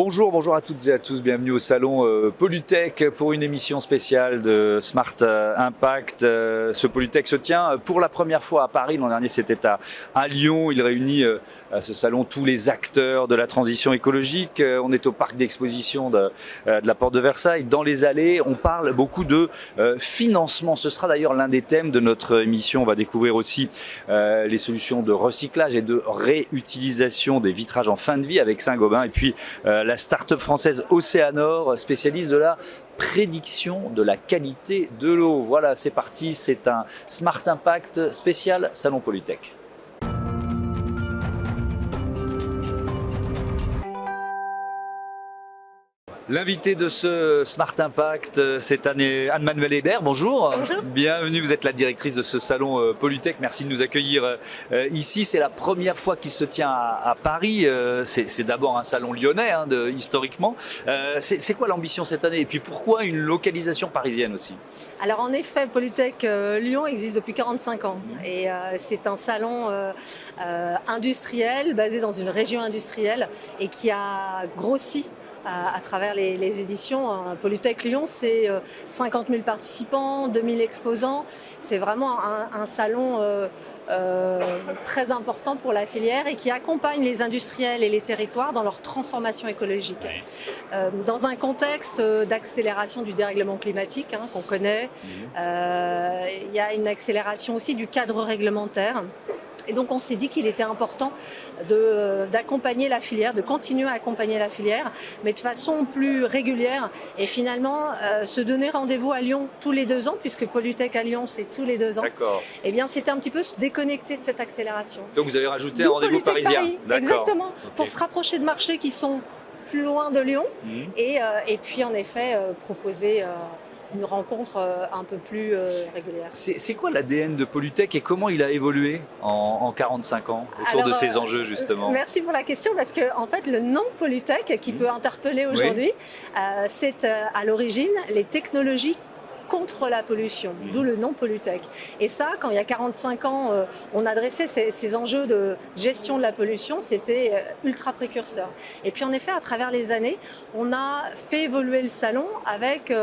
Bonjour à toutes et à tous, bienvenue au salon Polytech pour une émission spéciale de Smart Impact. Ce Polytech se tient pour la première fois à Paris, l'an dernier c'était à Lyon. Il réunit à ce salon tous les acteurs de la transition écologique. On est au parc d'exposition de la Porte de Versailles, dans les allées. On parle beaucoup de financement, ce sera d'ailleurs l'un des thèmes de notre émission. On va découvrir aussi les solutions de recyclage et de réutilisation des vitrages en fin de vie avec Saint-Gobain, et puis la start-up française Océanor, spécialiste de la prédiction de la qualité de l'eau. Voilà, c'est parti, c'est un Smart Impact spécial Salon Polytech. L'invité de ce Smart Impact cette année, Anne-Manuelle Hébert, bonjour. Bonjour. Bienvenue, vous êtes la directrice de ce salon Polytech, merci de nous accueillir ici. C'est la première fois qu'il se tient à Paris, c'est d'abord un salon lyonnais historiquement. C'est quoi l'ambition cette année et puis pourquoi une localisation parisienne aussi? Alors en effet, Polytech Lyon existe depuis 45 ans et c'est un salon industriel basé dans une région industrielle et qui a grossi à travers les éditions. Polytech Lyon, c'est 50 000 participants, 2000 exposants. C'est vraiment un salon très important pour la filière et qui accompagne les industriels et les territoires dans leur transformation écologique. Dans un contexte d'accélération du dérèglement climatique qu'on connaît, il y a une accélération aussi du cadre réglementaire. Et donc on s'est dit qu'il était important d'accompagner la filière, de continuer à accompagner la filière, mais de façon plus régulière et finalement se donner rendez-vous à Lyon tous les 2 ans, puisque Polytech à Lyon c'est tous les 2 ans. D'accord. Eh bien c'était un petit peu se déconnecter de cette accélération. Donc vous avez rajouté un rendez-vous parisien. Exactement, okay. Pour se rapprocher de marchés qui sont plus loin de Lyon et puis en effet proposer une rencontre un peu plus régulière. C'est quoi l'ADN de Polytech et comment il a évolué en 45 ans autour de ces enjeux justement? Merci pour la question parce que en fait le nom Polytech qui peut interpeller aujourd'hui, c'est à l'origine les technologies contre la pollution, d'où le nom Polytech. Et ça, quand il y a 45 ans, on adressait ces enjeux de gestion de la pollution, c'était ultra précurseur. Et puis en effet, à travers les années, on a fait évoluer le salon avec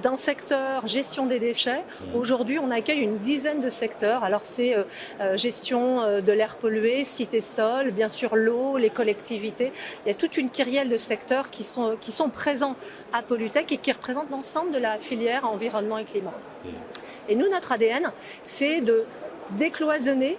d'un secteur gestion des déchets. Aujourd'hui, on accueille une dizaine de secteurs. Alors c'est gestion de l'air pollué, cité-sol, bien sûr l'eau, les collectivités. Il y a toute une kyrielle de secteurs qui sont présents à Polytech et qui représentent l'ensemble de la filière environnement et climat. Et nous, notre ADN, c'est de décloisonner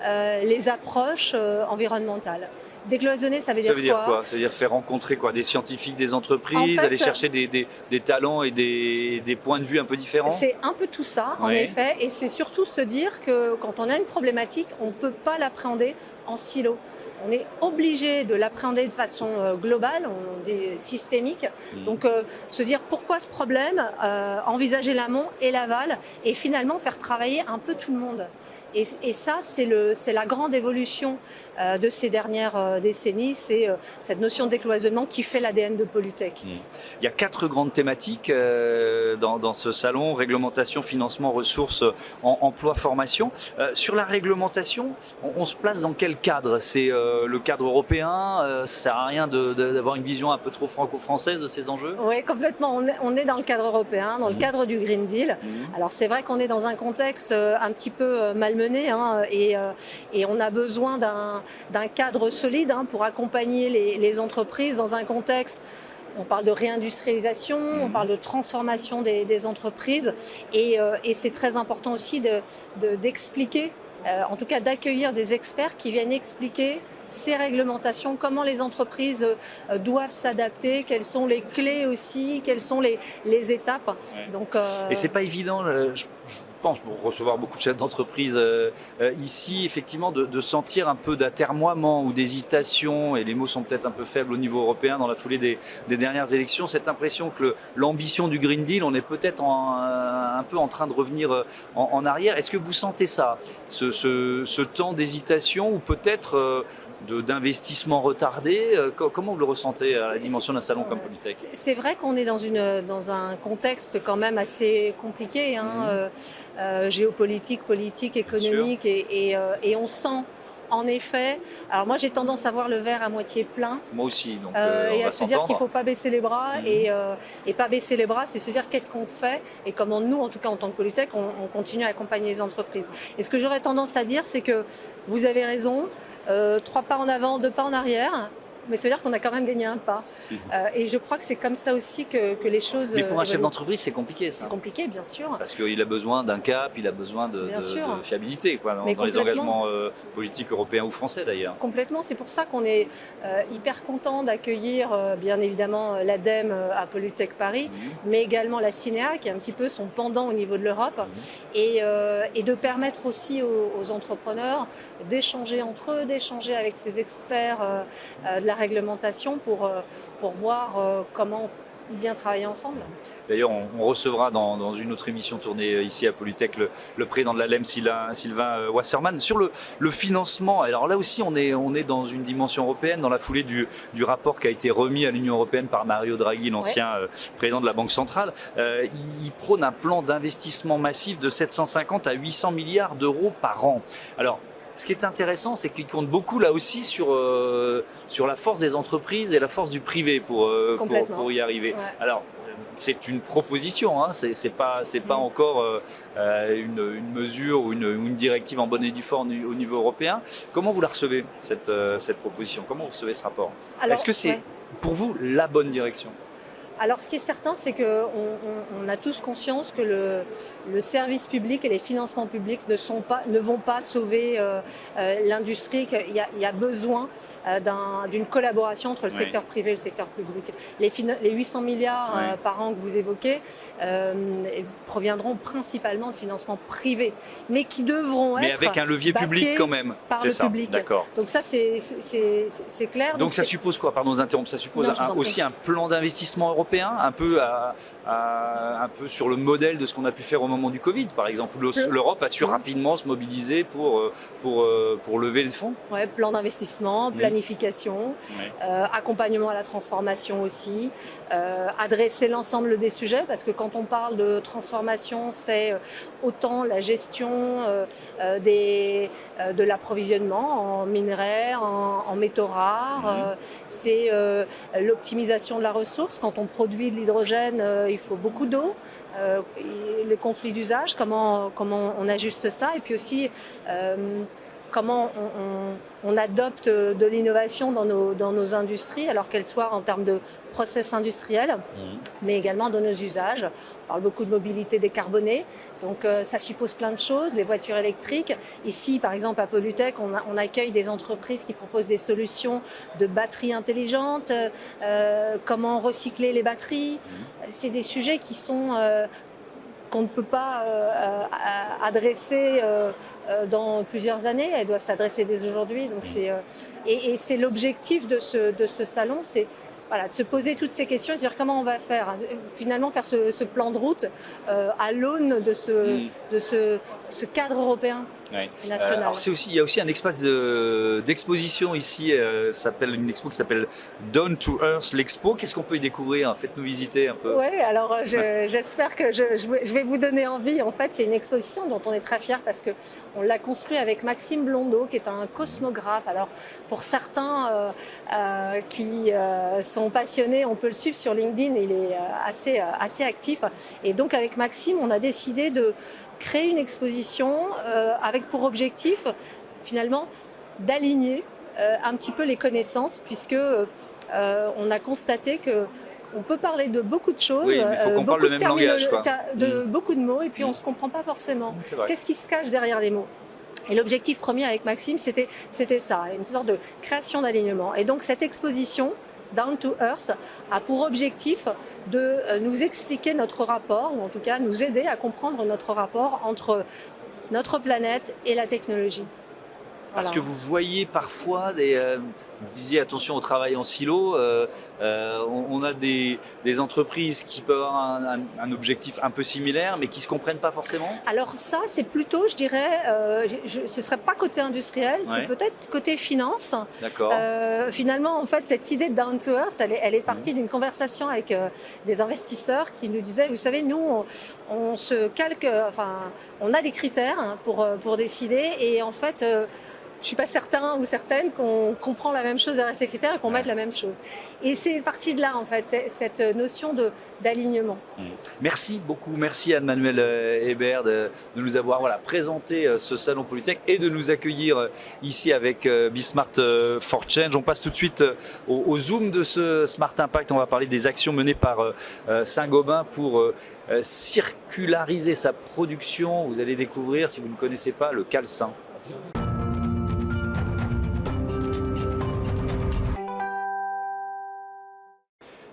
les approches environnementales. Décloisonner, ça veut dire quoi? Ça veut dire faire rencontrer des scientifiques, des entreprises, aller chercher des talents et des points de vue un peu différents? C'est un peu tout ça, en effet, et c'est surtout se dire que quand on a une problématique, on ne peut pas l'appréhender en silo. On est obligé de l'appréhender de façon globale, systémique. Donc se dire pourquoi ce problème, envisager l'amont et l'aval et finalement faire travailler un peu tout le monde. Et ça, c'est la grande évolution de ces dernières décennies, c'est cette notion de décloisonnement qui fait l'ADN de Polytech. Il y a 4 grandes thématiques dans ce salon: réglementation, financement, ressources, emploi, formation. Sur la réglementation, on se place dans quel cadre? C'est le cadre européen? Ça ne sert à rien d'avoir une vision un peu trop franco-française de ces enjeux? Oui, complètement. On est dans le cadre européen, dans le cadre du Green Deal. Alors c'est vrai qu'on est dans un contexte un petit peu malmené, et on a besoin d'un cadre solide pour accompagner les entreprises dans un contexte. On parle de réindustrialisation, on parle de transformation des entreprises, et c'est très important aussi d'expliquer, en tout cas d'accueillir des experts qui viennent expliquer ces réglementations, comment les entreprises doivent s'adapter, quelles sont les clés aussi, quelles sont les étapes. Donc, et c'est pas évident, je pense, pour recevoir beaucoup de chefs d'entreprise ici, effectivement, de sentir un peu d'atermoiement ou d'hésitation, et les mots sont peut-être un peu faibles au niveau européen dans la foulée des dernières élections, cette impression que l'ambition du Green Deal, on est peut-être un peu en train de revenir en arrière. Est-ce que vous sentez ça, ce temps d'hésitation ou peut-être d'investissement retardé? Comment vous le ressentez à la dimension d'un salon comme Polytech? C'est vrai qu'on est dans un contexte quand même assez compliqué, géopolitique, politique, économique, et on sent en effet, alors moi j'ai tendance à voir le verre à moitié plein. Moi aussi, donc Et on va à se dire qu'il ne s'entendre. faut pas baisser les bras. Et pas baisser les bras, c'est se dire qu'est-ce qu'on fait et comment nous, en tout cas en tant que Polytech, on continue à accompagner les entreprises. Et ce que j'aurais tendance à dire, c'est que vous avez raison, 3 pas en avant, 2 pas en arrière. Mais ça veut dire qu'on a quand même gagné un pas. Et je crois que c'est comme ça aussi que les choses. Mais pour un chef évoluent. d'entreprise, c'est compliqué ça. C'est compliqué, bien sûr. Parce qu'il a besoin d'un cap, il a besoin de Bien sûr. fiabilité quoi, dans Mais les complètement. engagements politiques européens ou français d'ailleurs. Complètement, c'est pour ça qu'on est hyper content d'accueillir bien évidemment l'ADEME à Polytech Paris, mais également la CINEA qui est un petit peu son pendant au niveau de l'Europe, et de permettre aussi aux entrepreneurs d'échanger entre eux, d'échanger avec ces experts de la réglementation pour voir comment bien travailler ensemble. D'ailleurs, on recevra dans une autre émission tournée ici à Polytech le président de l'ALEME, Sylvain Wasserman. Sur le financement, alors là aussi, on est dans une dimension européenne, dans la foulée du rapport qui a été remis à l'Union européenne par Mario Draghi, l'ancien président de la Banque centrale. Il prône un plan d'investissement massif de 750 à 800 milliards d'euros par an. Alors, ce qui est intéressant, c'est qu'il compte beaucoup là aussi sur la force des entreprises et la force du privé pour y arriver. Ouais. Alors, c'est une proposition, hein, c'est pas encore une mesure ou une directive en bonne et due forme au niveau européen. Comment vous la recevez, cette proposition? Comment vous recevez ce rapport? Est-ce que c'est pour vous la bonne direction? Alors, ce qui est certain, c'est qu'on a tous conscience que le service public et les financements publics ne vont pas sauver l'industrie. Il y a besoin d'une collaboration entre le secteur privé et le secteur public. Les 800 milliards par an que vous évoquez proviendront principalement de financements privés, mais qui devront être avec un levier public quand même. Par le public. D'accord. Donc ça, c'est clair. Donc ça suppose quoi? Pardon de vous interrompre. Ça suppose aussi un plan d'investissement européen, un peu sur le modèle de ce qu'on a pu faire au moment du Covid, par exemple, où l'Europe a su rapidement se mobiliser pour lever les fonds. Ouais, plan d'investissement, planification, accompagnement à la transformation aussi, adresser l'ensemble des sujets, parce que quand on parle de transformation, c'est autant la gestion de l'approvisionnement en minerais, en métaux rares, c'est l'optimisation de la ressource. Quand on produit de l'hydrogène, il faut beaucoup d'eau. Les conflits d'usage, comment on ajuste ça, et puis aussi comment on adopte de l'innovation dans nos industries, alors qu'elles soient en termes de process industriels, mais également dans nos usages. On parle beaucoup de mobilité décarbonée, donc ça suppose plein de choses, les voitures électriques. Ici, par exemple, à Polytech, on accueille des entreprises qui proposent des solutions de batteries intelligentes, comment recycler les batteries. C'est des sujets qui sont qu'on ne peut pas adresser dans plusieurs années. Elles doivent s'adresser dès aujourd'hui. Donc et c'est l'objectif de ce salon, c'est de se poser toutes ces questions et se dire comment on va faire, finalement faire ce plan de route à l'aune de ce cadre européen. National. Alors il y a aussi un espace d'exposition ici, une expo qui s'appelle Down to Earth, l'expo. Qu'est-ce qu'on peut y découvrir? Faites-nous visiter un peu. Oui, alors j'espère que je vais vous donner envie. En fait, c'est une exposition dont on est très fiers parce qu'on l'a construit avec Maxime Blondeau, qui est un cosmographe. Alors pour certains qui sont passionnés, on peut le suivre sur LinkedIn, il est assez actif. Et donc avec Maxime, on a décidé de créer une exposition avec pour objectif finalement d'aligner un petit peu les connaissances, puisque on a constaté que on peut parler de beaucoup de choses, oui, mais il faut qu'on parle le même langage, quoi. Beaucoup de mots, et puis on ne se comprend pas forcément. Qu'est-ce qui se cache derrière les mots? Et l'objectif premier avec Maxime, c'était ça, une sorte de création d'alignement. Et donc cette exposition Down to Earth a pour objectif de nous expliquer notre rapport, ou en tout cas nous aider à comprendre notre rapport entre notre planète et la technologie. Parce que vous voyez parfois vous disiez attention au travail en silo, on a des entreprises qui peuvent avoir un objectif un peu similaire mais qui ne se comprennent pas forcément. Alors ça, c'est plutôt, je dirais, ce ne serait pas côté industriel, c'est peut-être côté finance. D'accord. Finalement, en fait, cette idée de Down to Earth, elle est partie d'une conversation avec des investisseurs qui nous disaient, vous savez, nous, on se calque, on a des critères pour décider, et en fait, je ne suis pas certain ou certaine qu'on comprend la même chose derrière ces critères et qu'on mette la même chose. Et c'est parti de là, en fait, cette notion d'alignement. Merci beaucoup. Merci Anne-Manuelle Hébert de nous avoir présenté ce salon Polytech et de nous accueillir ici avec Be-Smart for Change. On passe tout de suite au zoom de ce Smart Impact. On va parler des actions menées par Saint-Gobain pour circulariser sa production. Vous allez découvrir, si vous ne connaissez pas, le calcin.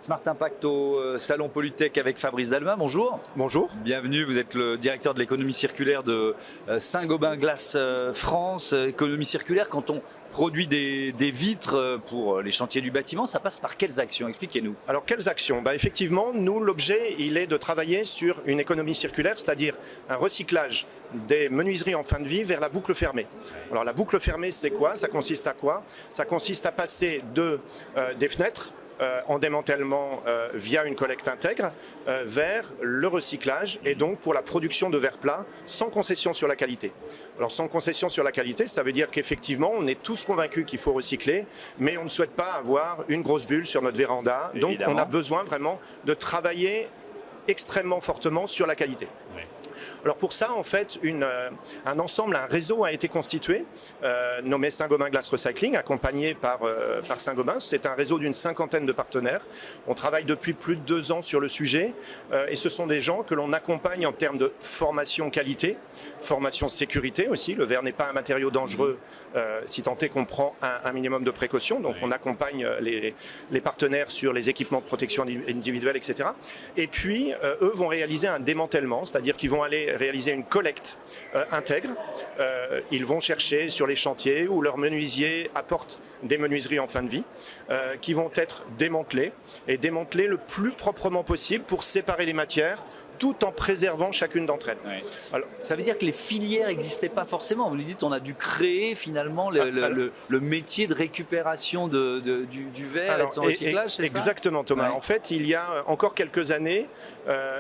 Smart Impact au Salon Polytech avec Fabrice Dalma, bonjour. Bonjour. Bienvenue, vous êtes le directeur de l'économie circulaire de Saint-Gobain Glace France. Économie circulaire, quand on produit des vitres pour les chantiers du bâtiment, ça passe par quelles actions? Expliquez-nous. Alors quelles actions? Effectivement, nous, l'objet, il est de travailler sur une économie circulaire, c'est-à-dire un recyclage des menuiseries en fin de vie vers la boucle fermée. Alors la boucle fermée, c'est quoi? Ça consiste à quoi? Ça consiste à passer des fenêtres en démantèlement via une collecte intègre vers le recyclage et donc pour la production de verre plat sans concession sur la qualité. Alors sans concession sur la qualité, ça veut dire qu'effectivement on est tous convaincus qu'il faut recycler, mais on ne souhaite pas avoir une grosse bulle sur notre véranda. Donc évidemment, on a besoin vraiment de travailler extrêmement fortement sur la qualité. Oui. Alors pour ça, en fait, un ensemble, un réseau a été constitué, nommé Saint-Gobain Glass Recycling, accompagné par Saint-Gobain. C'est un réseau d'une 50aine de partenaires. On travaille depuis plus de 2 ans sur le sujet et ce sont des gens que l'on accompagne en termes de formation qualité, formation sécurité aussi. Le verre n'est pas un matériau dangereux si tant est qu'on prend un minimum de précautions. Donc on accompagne les partenaires sur les équipements de protection individuelle, etc. Et puis, eux vont réaliser un démantèlement, c'est-à-dire qu'ils vont aller réaliser une collecte intègre. Ils vont chercher sur les chantiers où leurs menuisiers apportent des menuiseries en fin de vie qui vont être démantelées et démantelées le plus proprement possible pour séparer les matières tout en préservant chacune d'entre elles. Oui. Alors, ça veut dire que les filières n'existaient pas forcément. Vous nous dites on a dû créer finalement le métier de récupération du verre et de son recyclage, c'est ça? Exactement Thomas. Ouais. En fait, il y a encore quelques années,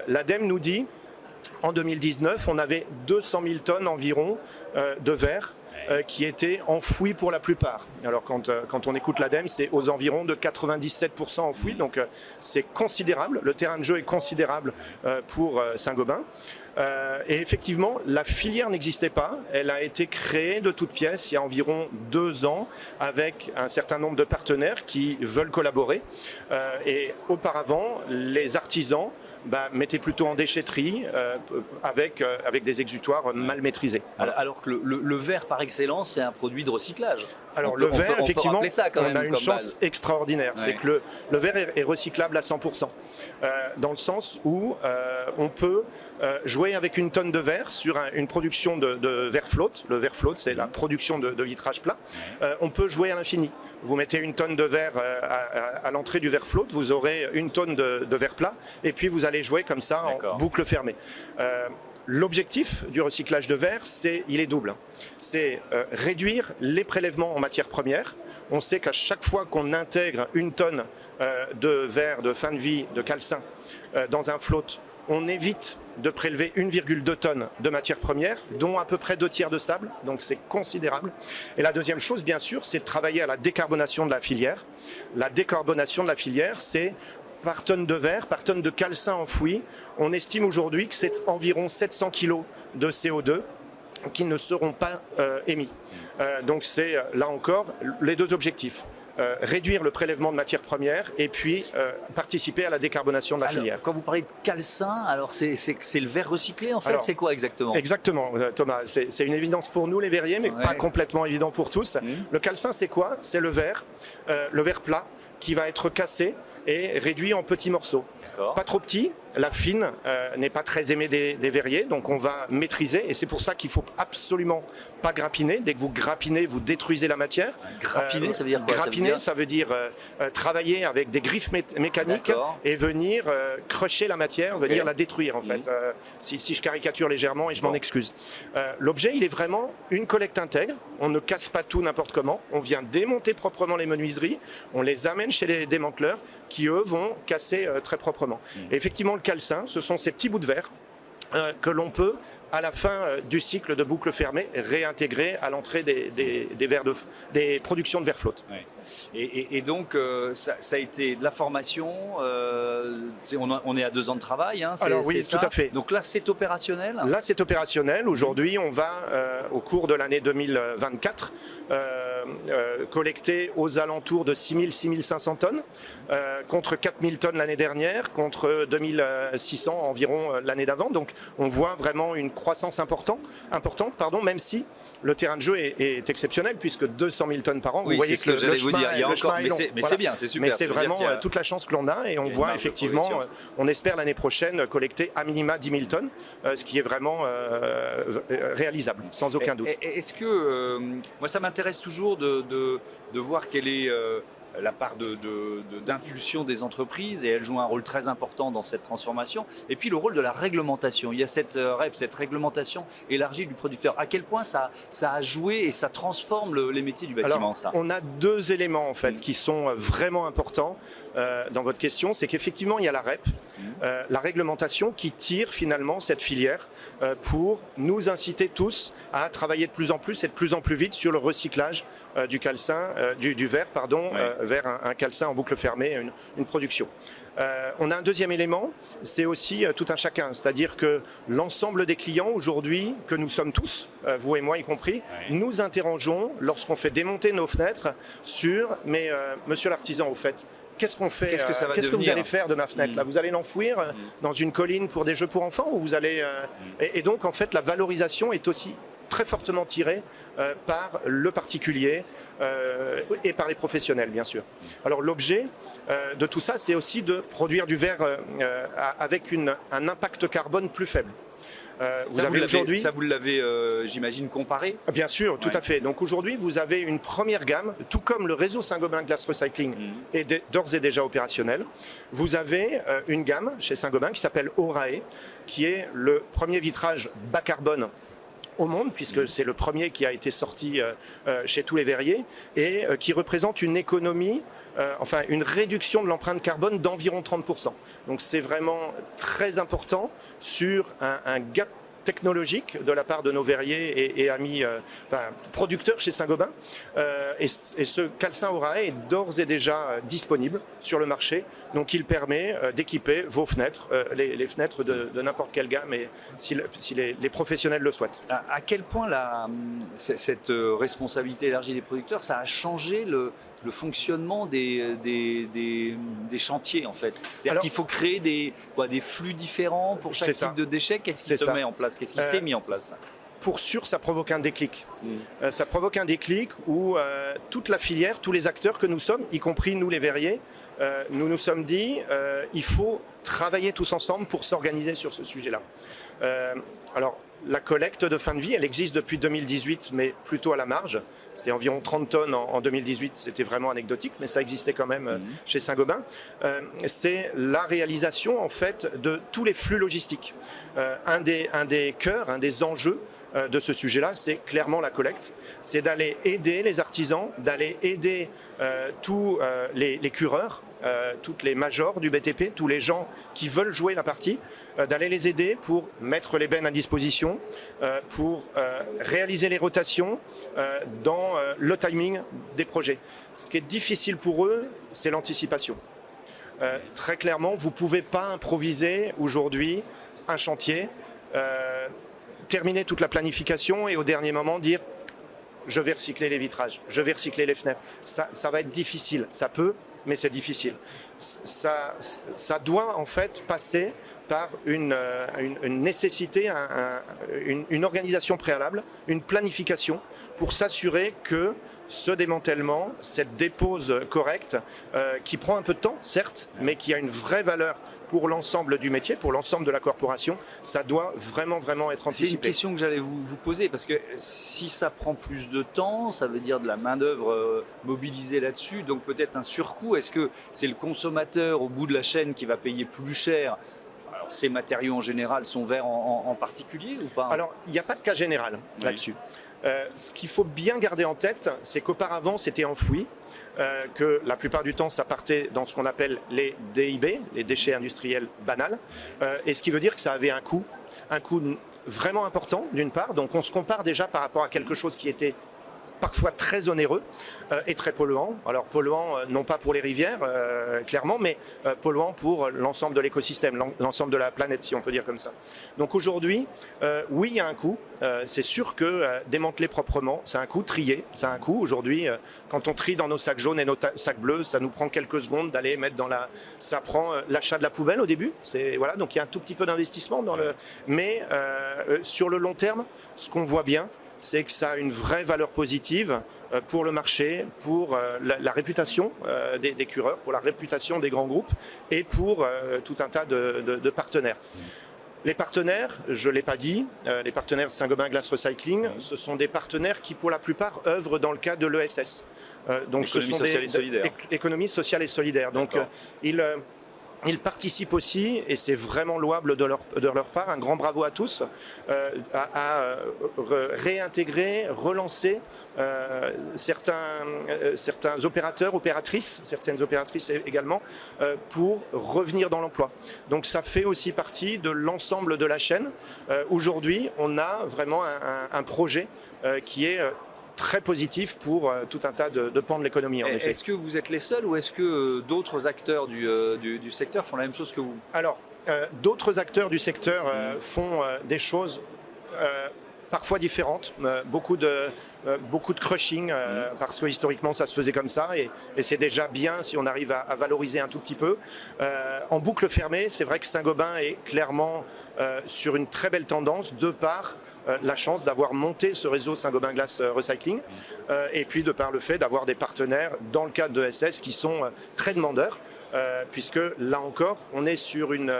l'ADEME nous dit en 2019, on avait 200 000 tonnes environ de verre qui étaient enfouis pour la plupart. Alors quand on écoute l'ADEME, c'est aux environs de 97% enfouis, donc c'est considérable. Le terrain de jeu est considérable pour Saint-Gobain. Et effectivement, la filière n'existait pas. Elle a été créée de toutes pièces il y a environ 2 ans avec un certain nombre de partenaires qui veulent collaborer. Et auparavant, les artisans mettaient plutôt en déchetterie avec des exutoires mal maîtrisés. Alors que le verre par excellence, c'est un produit de recyclage. Alors le verre, effectivement, on a une chance base extraordinaire. Ouais. C'est que le verre est recyclable à 100%. Dans le sens où on peut jouer avec une tonne de verre sur une production de verre flotte. Le verre flotte, c'est la production de vitrage plat. On peut jouer à l'infini. Vous mettez une tonne de verre à l'entrée du verre flotte, vous aurez une tonne de verre plat, et puis vous allez jouer comme ça en boucle fermée. L'objectif du recyclage de verre, il est double. C'est réduire les prélèvements en matière première. On sait qu'à chaque fois qu'on intègre une tonne de verre de fin de vie, de calcin, dans un flotte, on évite de prélever 1,2 tonnes de matière première, dont à peu près 2/3 de sable, donc c'est considérable. Et la deuxième chose, bien sûr, c'est de travailler à la décarbonation de la filière. La décarbonation de la filière, c'est par tonne de verre, par tonne de calcin enfoui. On estime aujourd'hui que c'est environ 700 kg de CO2 qui ne seront pas émis. Donc c'est là encore les 2 objectifs. Réduire le prélèvement de matières premières et puis participer à la décarbonation de la filière. Quand vous parlez de calcin, alors c'est le verre recyclé en fait, c'est quoi exactement? Exactement Thomas, c'est une évidence pour nous les verriers, mais pas complètement évident pour tous. Le calcin, c'est quoi? C'est le verre plat qui va être cassé et réduit en petits morceaux. Pas trop petits, la fine n'est pas très aimée des verriers, donc on va maîtriser et c'est pour ça qu'il ne faut absolument pas grappiner. Dès que vous grappinez, vous détruisez la matière. Grappiner, ça veut dire quoi? Grappiner, ça veut dire travailler avec des griffes mécaniques et venir crusher la matière, venir la détruire en fait. Si je caricature légèrement et je m'en excuse. L'objet, il est vraiment une collecte intègre. On ne casse pas tout n'importe comment. On vient démonter proprement les menuiseries. On les amène chez les démanteleurs qui, eux, vont casser très proprement. Et effectivement, le calcin, ce sont ces petits bouts de verre que l'on peut à la fin du cycle de boucle fermée, réintégrés à l'entrée des productions de verre flotte. Ouais. Et donc, ça a été de la formation, on est à 2 ans de travail, hein, Alors oui, c'est tout à fait. Donc là, c'est opérationnel? Là, c'est opérationnel. Aujourd'hui, on va, au cours de l'année 2024, collecter aux alentours de 6 500 tonnes, contre 4 000 tonnes l'année dernière, contre 2 600 environ l'année d'avant. Donc, on voit vraiment une croissance importante, même si le terrain de jeu est exceptionnel, puisque 200 000 tonnes par an, oui, vous voyez que le chemin, il y a encore, mais c'est voilà. Bien, c'est super. Mais c'est vraiment toute la chance que l'on a, et on voit effectivement, on espère l'année prochaine collecter à minima 10 000 tonnes, ce qui est vraiment réalisable, sans aucun doute. Est-ce que, moi ça m'intéresse toujours de voir quelle est la part d'impulsion des entreprises, et elles jouent un rôle très important dans cette transformation. Et puis le rôle de la réglementation. Il y a cette réglementation élargie du producteur. À quel point ça a joué et ça transforme les métiers du bâtiment? Alors, ça on a 2 éléments en fait qui sont vraiment importants dans votre question. C'est qu'effectivement il y a la REP, la réglementation, qui tire finalement cette filière pour nous inciter tous à travailler de plus en plus et de plus en plus vite sur le recyclage du calcin, du verre, vers un calcin en boucle fermée, une production. On a un deuxième élément, c'est aussi tout un chacun, c'est-à-dire que l'ensemble des clients aujourd'hui, que nous sommes tous, vous et moi y compris, nous interrogeons lorsqu'on fait démonter nos fenêtres sur « mais monsieur l'artisan, au fait, qu'est-ce qu'on fait, qu'est-ce que vous allez faire de ma fenêtre là? Vous allez l'enfouir dans une colline pour des jeux pour enfants, ou vous allez et donc en fait la valorisation est aussi très fortement tirée par le particulier et par les professionnels, bien sûr. Alors l'objet de tout ça, c'est aussi de produire du verre avec un impact carbone plus faible. Ça, vous l'avez, j'imagine, comparé? Bien sûr, tout à fait. Donc aujourd'hui, vous avez une première gamme, tout comme le réseau Saint-Gobain Glass Recycling est d'ores et déjà opérationnel. Vous avez une gamme chez Saint-Gobain qui s'appelle Orae, qui est le premier vitrage bas carbone au monde, puisque c'est le premier qui a été sorti chez tous les verriers, et qui représente une économie, une réduction de l'empreinte carbone d'environ 30%. Donc c'est vraiment très important sur un gap technologique de la part de nos verriers et amis producteurs chez Saint-Gobain. Et ce calcin Orae est d'ores et déjà disponible sur le marché. Donc il permet d'équiper vos fenêtres, les fenêtres de n'importe quelle gamme, et si les professionnels le souhaitent. À quel point cette responsabilité élargie des producteurs, ça a changé le fonctionnement des chantiers, en fait? C'est-à-dire qu'il faut créer des flux différents pour chaque type de déchets. Qu'est-ce qui se met en place? Qu'est-ce qui s'est mis en place? Pour sûr, ça provoque un déclic. Ça provoque un déclic où toute la filière, tous les acteurs que nous sommes, y compris nous les verriers, nous nous sommes dit il faut travailler tous ensemble pour s'organiser sur ce sujet-là. Alors, la collecte de fin de vie, elle existe depuis 2018, mais plutôt à la marge. C'était environ 30 tonnes en 2018, c'était vraiment anecdotique, mais ça existait quand même chez Saint-Gobain. C'est la réalisation en fait de tous les flux logistiques. Un des cœurs, un des enjeux de ce sujet-là, c'est clairement la collecte. C'est d'aller aider les artisans, d'aller aider tous les cureurs, toutes les majors du BTP, tous les gens qui veulent jouer la partie, d'aller les aider pour mettre les bennes à disposition, pour réaliser les rotations dans le timing des projets. Ce qui est difficile pour eux, c'est l'anticipation. Très clairement, vous ne pouvez pas improviser aujourd'hui un chantier, terminer toute la planification et au dernier moment dire je vais recycler les vitrages, je vais recycler les fenêtres. Ça va être difficile, ça peut, mais c'est difficile. Ça doit en fait passer par une nécessité, une organisation préalable, une planification pour s'assurer que ce démantèlement, cette dépose correcte, qui prend un peu de temps, certes, mais qui a une vraie valeur pour l'ensemble du métier, pour l'ensemble de la corporation, ça doit vraiment être anticipé. C'est une question que j'allais vous poser, parce que si ça prend plus de temps, ça veut dire de la main-d'œuvre mobilisée là-dessus, donc peut-être un surcoût. Est-ce que c'est le consommateur au bout de la chaîne qui va payer plus cher? Alors, ces matériaux en général sont verts en particulier ou pas? Alors, il n'y a pas de cas général là-dessus. Ce qu'il faut bien garder en tête, c'est qu'auparavant, c'était enfoui, que la plupart du temps, ça partait dans ce qu'on appelle les DIB, les déchets industriels banals, et ce qui veut dire que ça avait un coût. un coût vraiment important d'une part, donc on se compare déjà par rapport à quelque chose qui était parfois très onéreux et très polluant. Alors polluant non pas pour les rivières clairement, mais polluant pour l'ensemble de l'écosystème, l'ensemble de la planète si on peut dire comme ça. Donc aujourd'hui, oui il y a un coût, c'est sûr que démanteler proprement, c'est un coût, trier, c'est un coût. Aujourd'hui, quand on trie dans nos sacs jaunes et nos sacs bleus, ça nous prend quelques secondes d'aller mettre dans la... Ça prend l'achat de la poubelle au début, voilà, donc il y a un tout petit peu d'investissement dans le... Mais sur le long terme, ce qu'on voit bien, c'est que ça a une vraie valeur positive pour le marché, pour la réputation des cureurs, pour la réputation des grands groupes et pour tout un tas de partenaires. Les partenaires, je ne l'ai pas dit, les partenaires de Saint-Gobain Glass Recycling, ce sont des partenaires qui pour la plupart œuvrent dans le cadre de l'ESS. Donc ce sont des économies sociales et solidaires. Donc ils participent aussi, et c'est vraiment louable de leur part, un grand bravo à tous, à réintégrer, relancer certains opérateurs, certaines opératrices également, pour revenir dans l'emploi. Donc ça fait aussi partie de l'ensemble de la chaîne. Aujourd'hui, on a vraiment un projet qui est très positif pour tout un tas de pans de l'économie en effet. Est-ce que vous êtes les seuls ou est-ce que d'autres acteurs du secteur font la même chose que vous? Alors, d'autres acteurs du secteur font des choses parfois différentes, beaucoup de crushing, parce que historiquement ça se faisait comme ça, et c'est déjà bien si on arrive à valoriser un tout petit peu. En boucle fermée, c'est vrai que Saint-Gobain est clairement sur une très belle tendance, de par la chance d'avoir monté ce réseau Saint-Gobain Glass Recycling, et puis de par le fait d'avoir des partenaires dans le cadre de SS qui sont très demandeurs. Puisque là encore, on est sur une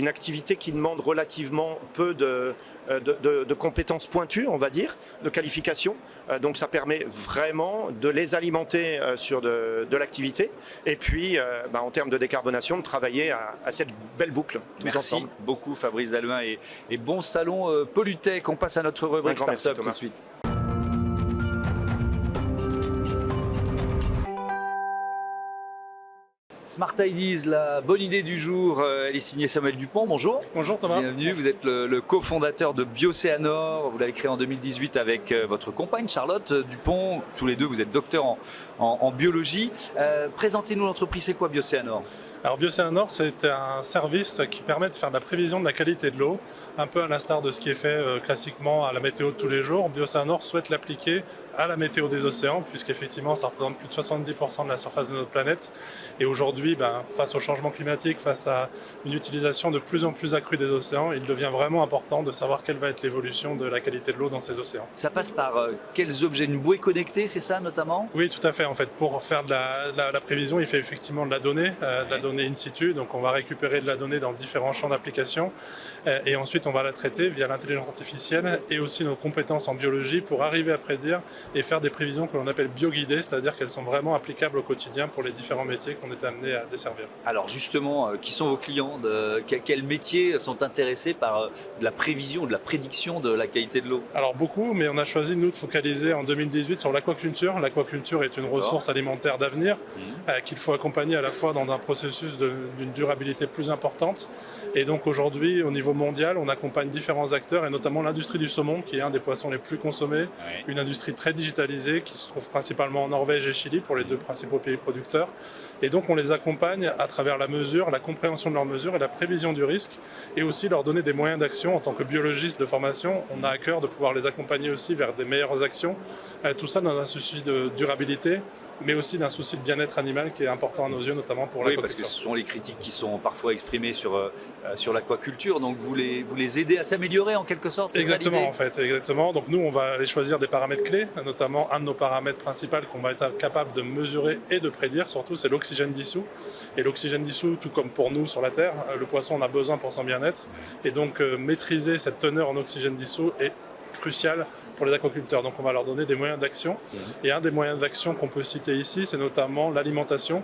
activité qui demande relativement peu de compétences pointues, on va dire, de qualifications. Donc ça permet vraiment de les alimenter sur de l'activité. Et puis, en termes de décarbonation, de travailler à cette belle boucle tous ensemble. Merci beaucoup Fabrice Dalhuin et bon salon Polytech. On passe à notre rubrique Startup tout de suite. Smart Ideas, la bonne idée du jour, elle est signée Samuel Dupont. Bonjour. Bonjour Thomas. Bienvenue, vous êtes le cofondateur de Bioceanor. Vous l'avez créé en 2018 avec votre compagne Charlotte Dupont. Tous les deux, vous êtes docteurs en biologie. Présentez-nous l'entreprise, c'est quoi Bioceanor? Alors Bioceanor, c'est un service qui permet de faire de la prévision de la qualité de l'eau, un peu à l'instar de ce qui est fait classiquement à la météo de tous les jours. Bioceanor souhaite l'appliquer à la météo des océans, puisqu'effectivement ça représente plus de 70% de la surface de notre planète. Et aujourd'hui, face au changement climatique, face à une utilisation de plus en plus accrue des océans, il devient vraiment important de savoir quelle va être l'évolution de la qualité de l'eau dans ces océans. Ça passe par quels objets? Une bouée connectée, c'est ça notamment? Oui, tout à fait. En fait, pour faire de la prévision, il fait effectivement de la donnée in situ. Donc on va récupérer de la donnée dans différents champs d'application et ensuite on va la traiter via l'intelligence artificielle et aussi nos compétences en biologie pour arriver à prédire et faire des prévisions que l'on appelle bioguidées, c'est-à-dire qu'elles sont vraiment applicables au quotidien pour les différents métiers qu'on est amené à desservir. Alors justement, qui sont vos clients? Quels métiers sont intéressés par de la prévision, de la prédiction de la qualité de l'eau? Alors beaucoup, mais on a choisi nous de focaliser en 2018 sur l'aquaculture. L'aquaculture est une ressource alimentaire d'avenir qu'il faut accompagner à la fois dans un processus d'une durabilité plus importante. Et donc aujourd'hui, au niveau mondial, on accompagne différents acteurs et notamment l'industrie du saumon qui est un des poissons les plus consommés, une industrie très digitalisée qui se trouve principalement en Norvège et Chili pour les deux principaux pays producteurs. Et donc on les accompagne à travers la mesure, la compréhension de leurs mesures et la prévision du risque et aussi leur donner des moyens d'action. En tant que biologiste de formation, on a à cœur de pouvoir les accompagner aussi vers des meilleures actions. Tout ça dans un souci de durabilité, mais aussi d'un souci de bien-être animal qui est important à nos yeux, notamment pour l'aquaculture. Oui, parce que ce sont les critiques qui sont parfois exprimées sur l'aquaculture, donc vous les aidez à s'améliorer en quelque sorte. Exactement, en fait, exactement. Donc nous, on va aller choisir des paramètres clés, notamment un de nos paramètres principaux qu'on va être capable de mesurer et de prédire, surtout, c'est l'oxygène dissous. Et l'oxygène dissous, tout comme pour nous sur la Terre, le poisson en a besoin pour son bien-être. Et donc maîtriser cette teneur en oxygène dissous est crucial pour les aquaculteurs. Donc on va leur donner des moyens d'action. Et un des moyens d'action qu'on peut citer ici, c'est notamment l'alimentation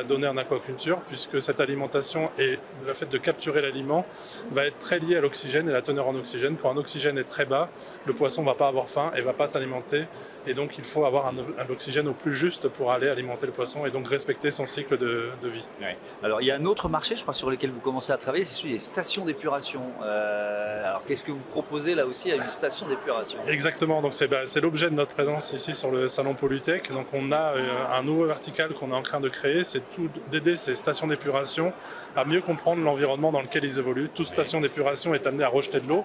donnée en aquaculture, puisque cette alimentation et le fait de capturer l'aliment va être très lié à l'oxygène et la teneur en oxygène. Quand un oxygène est très bas, le poisson ne va pas avoir faim et ne va pas s'alimenter. Et donc il faut avoir un oxygène au plus juste pour aller alimenter le poisson et donc respecter son cycle de vie. Ouais. Alors il y a un autre marché, je crois, sur lequel vous commencez à travailler, c'est celui des stations d'épuration. Alors qu'est-ce que vous proposez là aussi à une station d'épuration? Exactement, donc c'est l'objet de notre présence ici sur le salon Pollutech. Donc on a un nouveau vertical qu'on est en train de créer, c'est d'aider ces stations d'épuration à mieux comprendre l'environnement dans lequel ils évoluent. Toute station d'épuration est amenée à rejeter de l'eau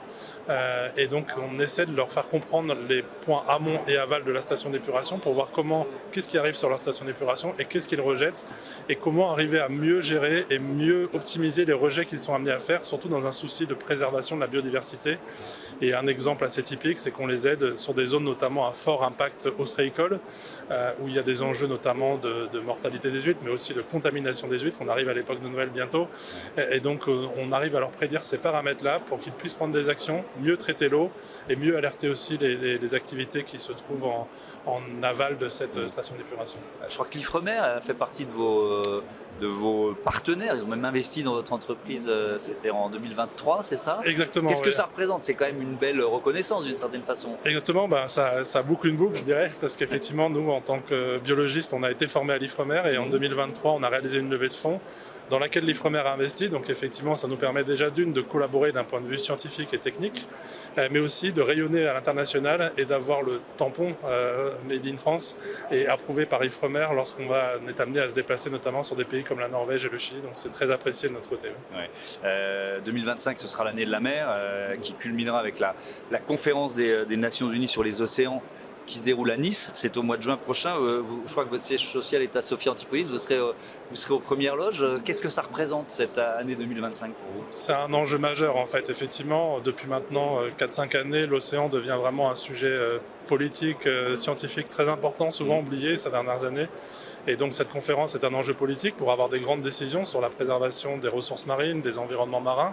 et donc on essaie de leur faire comprendre les points amont et aval de la station d'épuration pour voir qu'est-ce qui arrive sur leur station d'épuration et qu'est-ce qu'ils rejettent et comment arriver à mieux gérer et mieux optimiser les rejets qu'ils sont amenés à faire, surtout dans un souci de préservation de la biodiversité. Et un exemple assez typique, c'est qu'on les aide sur des zones notamment à fort impact ostréicole, où il y a des enjeux notamment de mortalité des huîtres, mais aussi de contamination des huîtres. On arrive à l'époque de Noël bientôt, et donc on arrive à leur prédire ces paramètres-là pour qu'ils puissent prendre des actions, mieux traiter l'eau et mieux alerter aussi les activités qui se trouvent en aval de cette station d'épuration. Je crois que l'Ifremer fait partie de vos partenaires. Ils ont même investi dans votre entreprise, c'était en 2023, c'est ça? Exactement. Qu'est-ce que ça représente? C'est quand même une belle reconnaissance d'une certaine façon. Exactement, ça boucle une boucle, je dirais, parce qu'effectivement, nous, en tant que biologistes, on a été formés à l'Ifremer et en 2023, on a réalisé une levée de fonds dans laquelle l'Ifremer a investi. Donc effectivement, ça nous permet déjà de collaborer d'un point de vue scientifique et technique, mais aussi de rayonner à l'international et d'avoir le tampon Made in France et approuvé par Ifremer lorsqu'on est amené à se déplacer notamment sur des pays comme la Norvège et le Chili. Donc c'est très apprécié de notre côté. Ouais. 2025, ce sera l'année de la mer qui culminera avec la conférence des Nations Unies sur les océans qui se déroule à Nice. C'est au mois de juin prochain. Je crois que votre siège social est à Sophia Antipolis. Vous serez aux premières loges. Qu'est-ce que ça représente cette année 2025 pour vous? C'est un enjeu majeur en fait. Effectivement, depuis maintenant 4-5 années, l'océan devient vraiment un sujet politique, scientifique très important, souvent oublié ces dernières années. Et donc cette conférence est un enjeu politique pour avoir des grandes décisions sur la préservation des ressources marines, des environnements marins,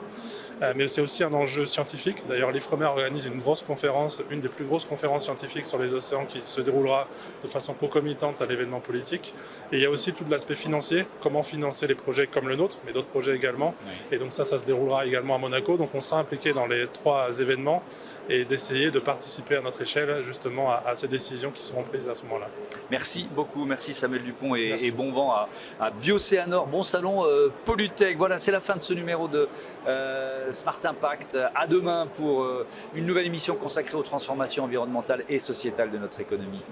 mais c'est aussi un enjeu scientifique. D'ailleurs, l'Ifremer organise une grosse conférence, une des plus grosses conférences scientifiques sur les océans qui se déroulera de façon concomitante à l'événement politique. Et il y a aussi tout l'aspect financier, comment financer les projets comme le nôtre, mais d'autres projets également. Et donc ça se déroulera également à Monaco. Donc on sera impliqué dans les 3 événements et d'essayer de participer à notre échelle justement à ces décisions qui seront prises à ce moment-là. Merci beaucoup, merci Samuel Dupont et bon vent à Bioceanor, bon salon Pollutech. Voilà, c'est la fin de ce numéro de Smart Impact. À demain pour une nouvelle émission consacrée aux transformations environnementales et sociétales de notre économie.